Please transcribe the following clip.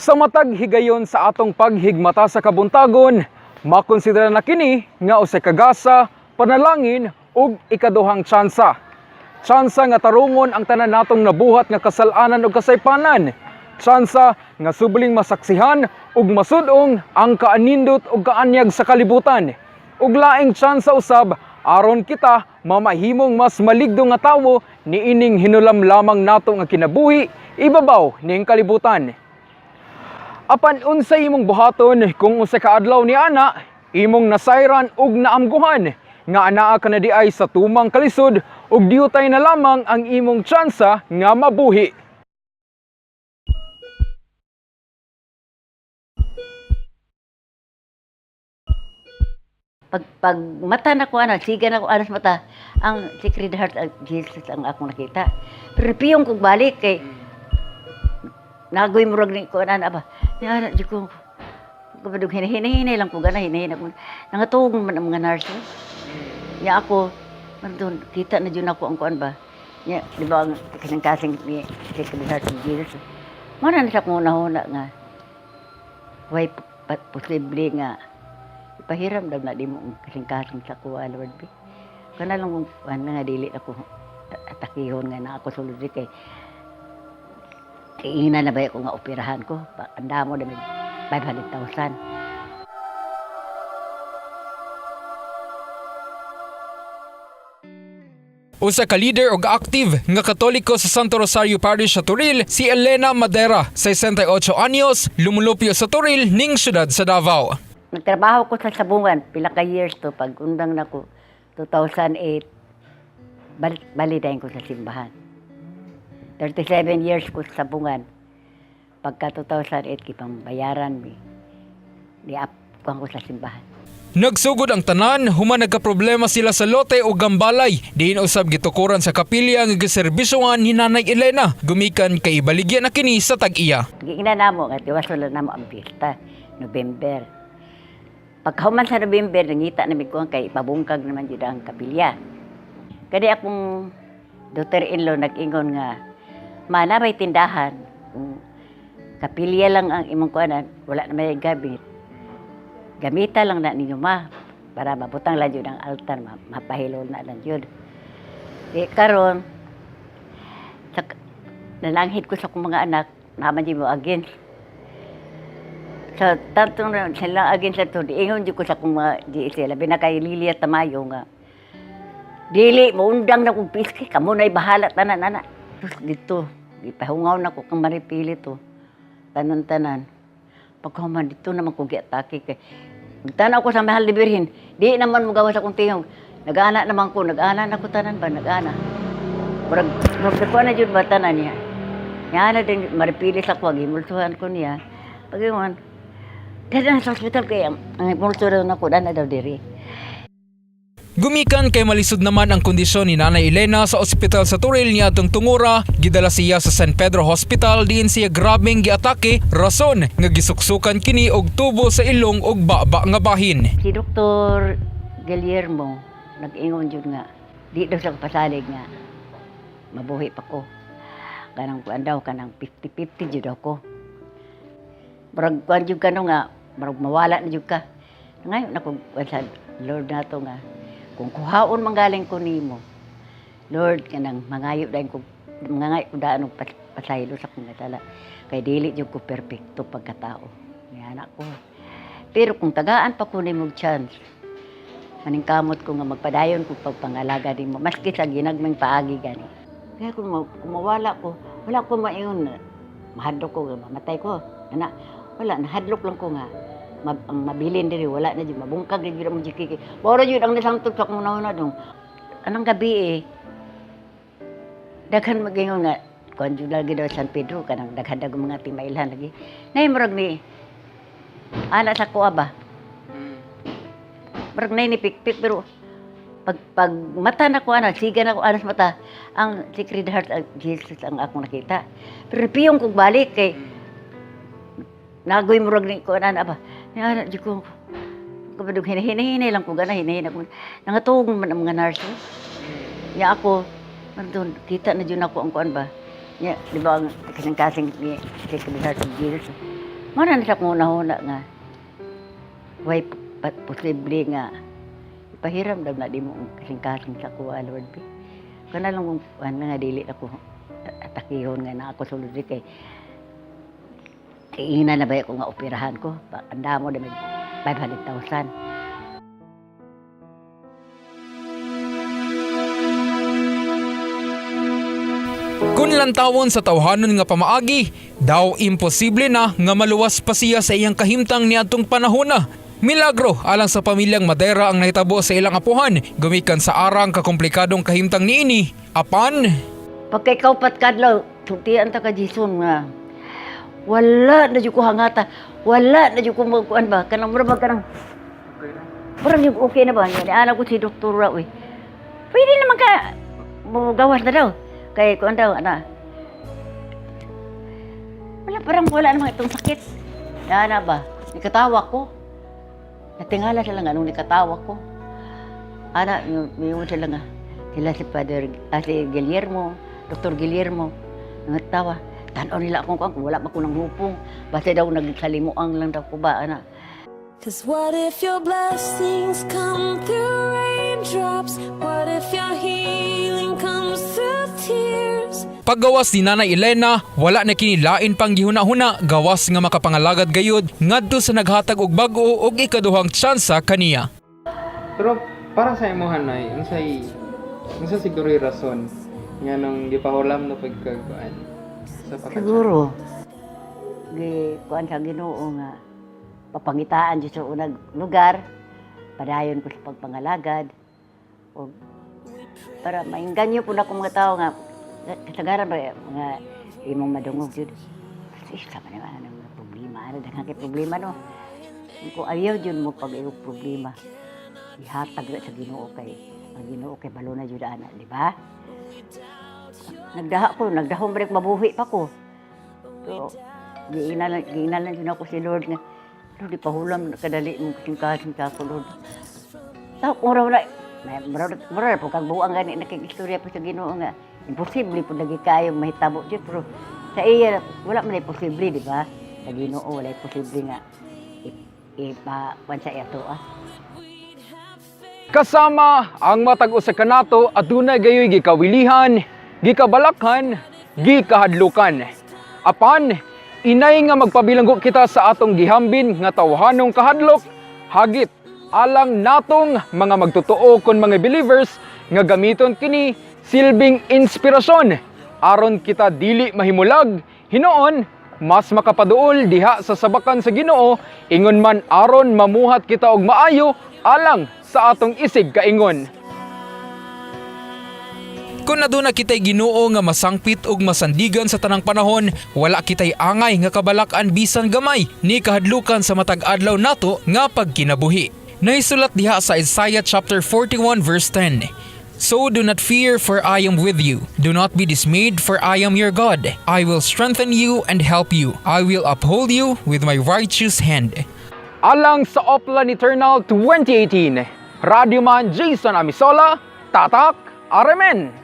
Sa matag higayon sa atong paghigmata sa kabuntagon, makonsidera na kini nga usa ka gasa, panalangin ug ikaduhang tsansa. Tsansa nga tarungon ang tanan natong nabuhat nga kasal-anan ug kasaypanan. Tsansa nga subling masaksihan ug masud-ong ang kaanindot ug kaanyag sa kalibutan. Ug laing tsansa usab aron kita mamahimong mas maligdo nga tawo niining hinulam lamang nato nga kinabuhi ibabaw ning kalibutan. Apan unsay imong buhaton kung usa ka adlaw ni ana imong nasayran ug naamguhan nga anaa ka na diay sa tumang kalisod ug diutay na lamang ang imong tsansa nga mabuhi. Pag mata na ko siga na ko sa mata, ang Sacred Heart of Jesus ang akong nakita. Pero piyong kong balik kay nagoy murag ni ko ba. Nga di ko kabadug hinahinay lang ko hinahinay ko. Nangatog man ang mga nurse. Ya ako man kita na jud ako ang kuan ba. Ya di ba ang kasing ni Sacred Heart of Jesus. Mana na sa kong nahuna nga. Way posible nga pahiram daw na di mo kasing-kasing sa kuwa, Lord. Kana lang kung nga dili ako atakihon nga na ako sulod kay ina na ba ko nga operahan ko. Anda mo na 500,000. Usa ka leader ug active nga Katoliko sa Santo Rosario Parish sa Turil, si Elena Madera, 68 anyos, lumulupyo sa Turil ning syudad sa Davao. Nagtrabaho ko sa Sabungan, pila ka years to, pag undang na ko, 2008, balidahin ko sa simbahan. 37 years ko sa Sabungan, pagka 2008, kipang bayaran, di-up ko sa simbahan. Nagsugod ang tanan, human nagka-problema sila sa lote o gambalay. Diin usab gitukuran sa kapilya nga giserbisyohan ni Nanay Elena, gumikan kay ibaligyan na kini sa tag-iya. Giingnan namo nga tiwasol namo ang pista, November. Pagkahuman sa November, nangita namin ko kay pabungkag naman yun ang kapilya. Kadi akong daughter-in-law nag-ingon nga, mana may tindahan, kung kapilya lang ang imong kuanan, wala na may gamit. Gamita lang na ninyo para mabutang lang yun ang altar, mapahilol na lang yun. Karon, nalanghit ko sa akong mga anak, naman yun mo again. Sa tantong sila agin sa to, ingon ko sa kong mga sila, binakay Lilia Tamayo nga. Dili, maundang na kong piski, kamo na'y bahala, tanan. Tapos dito, ipahungaw na ko kang maripili to. Tanan-tanan. Pagkaman dito naman ko giatake kay. Magtanaw ko sa mahal ni Birhin, di naman magawa sa kong tingog. Nag-ana naman ko, nag-ana na ko tanan ba, nag-ana. Murag ko na dyan ba tanan niya. Yan na din, maripili sa ko, gimulsuhan ko niya. Pag-iwan, dahil sa hospital kaya ang ipulsuhan ako, dana daw diri. Gumikan kay malisod naman ang kondisyon ni Nanay Elena sa ospital sa Turil niya atong tungura, gidala siya sa San Pedro Hospital diin siya grabeng giatake, rason nga gisuksukan kini og tubo sa ilong og baba nga bahin. Si Dr. Guillermo nag-ingon jud nga di daw sa pasalig nga mabuhi pa ko. Kanang kuan daw kanang 50-50 jud ako. Murag kuan jud kano nga murag mawala na jud ka. Ngayon ako sa Lord nato nga kung kuhaon manggaling ko nimo, Lord, kanang mangayo dahil ko, mangayo ko daan ng pasaylo sa kong sala. Kay dili yung ko perfecto pagkatao. Yan ako. Pero kung tagaan pa ko nimo chance, maningkamot ko nga magpadayon ko pagpangalaga nimo, maski sa ginagmang paagi gani. Kaya kung mawala ko, wala ko maingon na mahadlok ko, mamatay ko. Ana, wala, nahadlok lang ko nga. Ang mabilin diri wala na jud mabungkag diri mo jikiki. Boro jud ang nasangtod sa kong nauna dong. Anong gabi daghan magingon nga kon jud lagi daw San Pedro kanang daghan mga timailhan lagi. Nay murag ni ana sa kuha ba. Murag nay ni pikpik pero pag mata na ko siga na ko sa mata ang Sacred Heart of Jesus ang akong nakita. Pero piyong kong balik kay nagoy murag ni ko ba. Nga, di ko, kabadug hinahinay lang ko hinahinay ko. Nangatog man ang mga nurse. Ya ako, man kita na dyan ako ang kuan ba. Ya, di ba ang kasing-kasing ni Sacred Heart of Jesus. Mana na sa kong una nga, way posible nga, ipahiram daw na di mo kasing-kasing sa kuwa, Lord. Kana lang kung nga dili ako atakihon nga na ako sulod kay ina na ba ako nga operahan ko. Anda mo na 500,000. Kung lantawon sa tawhanon nga pamaagi, daw imposible na nga maluwas pa siya sa iyang kahimtang niadtong panahona. Milagro alang sa pamilyang Madera ang nahitabo sa ilang apuhan, gumikan sa arang kakomplikadong kahimtang niini. Apan, Pagka ikaw kadlaw, tutian ta ka Jason nga. Wala na jud ko hangata. Wala na jud ko magkuan ba kanang mura ba kanang. Mura jud okay na ba? Ni anak ko si Dr. Raoy. Pwede naman ka mo gawas na daw. Kay kuan daw ana. Wala naman itong sakit. Ana ba? Nikatawa ko. Natingala sila nga nung nikatawa ko. Ana, may sila nga. Sila si si Guillermo, Dr. Guillermo. Nangatawa. Tanaw nila akong kung wala pa ko ng hupong. Basta daw nagsalimuang lang daw ko ba, ana. Cause what if your blessings come through raindrops? What if your healing comes through tears? paggawas ni Nanay Elena, wala na kinilain pang gihuna-huna, gawas nga makapangalagad gayud ngadto sa naghatag og bag-o og ikaduhang tsansa kaniya. Pero para sa imuhan nay, unsa siguro yung rason nga nung gipahulam no pagkakuan sa pagkatsa? Siguro, kuan sa Ginoo nga papangitaan dito sa unang lugar, padayon ko sa pagpangalagad, o para mainganyo po na akong mga tao nga, kasagaran ba mga imong madungog yun. Sama naman ang problema, daghang kay problema no. Kung ayaw yun mo pag-iwag problema, ihatag na sa Ginoo kay, ang Ginoo kay balo na yun ana, di ba? Nagdahong balik mabuhi pa ko. So, giinalan yun ako si Lord nga, Lord, di pahulam, kadali mong kasing-kasing sa ako, Lord. Tawag kung wala, maral po kang buwang gani, nakikistorya po sa Ginoo nga, imposible po lagi kayong mahitabo dyan, pero sa iya, wala man ay posible, di ba? Sa Ginoo, wala ay posible nga, ipapansa ito, Kasama ang matag usa ka nato adunay gayoy gikawilihan, gikabalakhan, gikahadlukan. Apan inay nga magpabilanggo kita sa atong gihambin nga tawhanong kahadlok, hagit alang natong mga magtotoo kon mga believers nga gamiton kini silbing inspirasyon aron kita dili mahimulag hinuon mas makapaduol diha sa sabakan sa Ginoo ingon man aron mamuhat kita og maayo alang sa atong isig kaingon. Kung naduna kitay Ginoo nga masangpit ug masandigan sa tanang panahon, wala kitay angay nga kabalakan bisan gamay ni kahadlukan sa matag adlaw nato nga pagkinabuhi. Naisulat diha sa Isaiah chapter 41 verse 10. So do not fear, for I am with you. Do not be dismayed, for I am your God. I will strengthen you and help you. I will uphold you with my righteous hand. Alang sa Oplan Eternal 2018, Radyoman Jason Amisola, Tatak, Aremen.